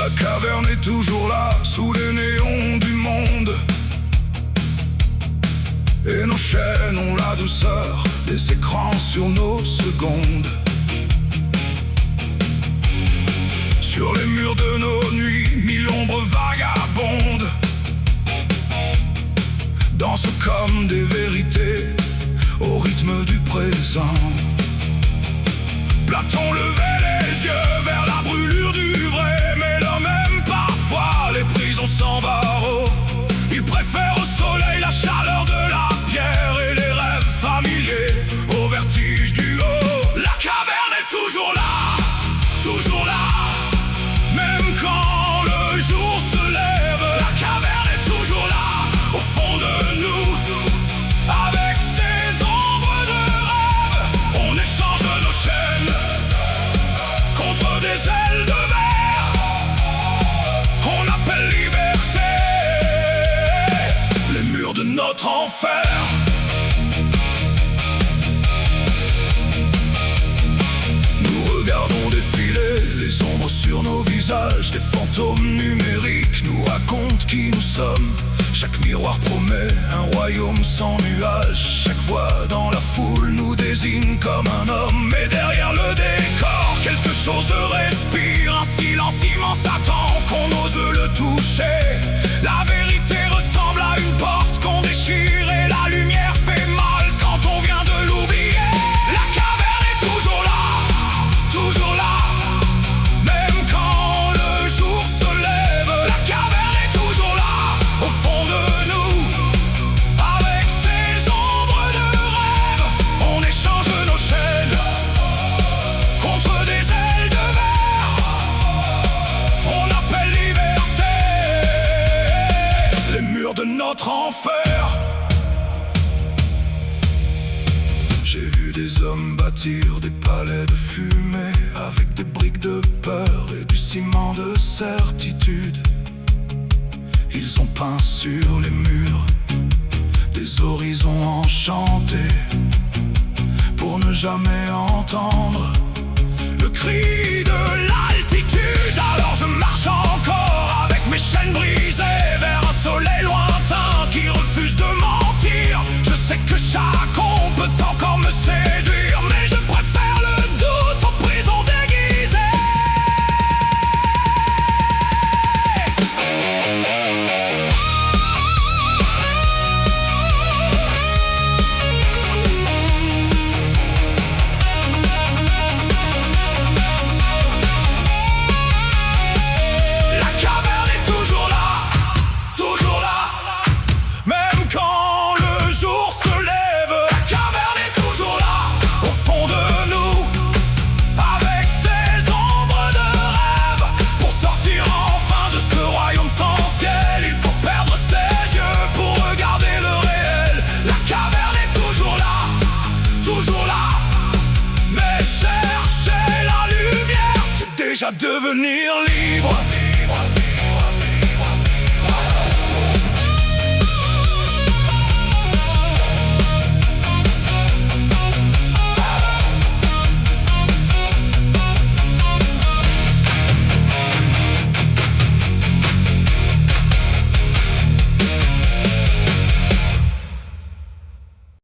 La caverne est toujours là, sous les néons du monde. Et nos chaînes ont la douceur des écrans sur nos secondes. Sur les murs de nos nuits, mille ombres vagabondes dansent comme des vérités au rythme du présent. Platon levait les yeux vers la brûlure du vrai, mais l'homme aime parfois les prisons sans barreaux. Il préfère au soleil la chaleur de la pierre et les rêves familiers au vertige du haut. La caverne est toujours là, toujours là. Même quand le jour se lève, la caverne est toujours là, au fond de nous. Avec ses ombres de rêve, on échange nos chaînes contre des ailes de verre. On appelle liberté les murs de notre enfer. Nous regardons défiler les ombres sur nos visages. Des fantômes numériques nous racontent qui nous sommes. Chaque miroir promet un royaume sans nuages. Chaque voix dans la foule nous désigne comme un homme. Mais derrière le décor, quelque chose respire. Un silence immense attend qu'on ose le toucher. La vérité ressemble à une porte qu'on déchire. Et la lumière fait mal quand on vient de l'oublier. La caverne est toujours là, toujours là. Même quand le jour se lève, la caverne est toujours là, au fond de nous. Avec ses ombres de rêve, on échange nos chaînes contre des ailes de verre. On appelle liberté les murs de notre enfer. J'ai vu des hommes bâtir des palais de fumée avec des briques de peur et du ciment de certitude. Ils ont peint sur les murs des horizons enchantés pour ne jamais entendre le cri de l'altitude. Alors je marche encore avec mes chaînes brisées vers un soleil lointain qui refuse de mentir. Je sais que chaque ombre peut encore me séduire, mais je préfère le doute aux prisons déguisées. La caverne est toujours là, toujours là. Même quand le jour se lève, la caverne est toujours là, au fond de nous. Avec ses ombres de rêve, pour sortir enfin de ce royaume sans ciel, il faut perdre ses yeux pour regarder le réel. La caverne est toujours là. Mais chercher la lumière, c'est déjà devenir libre.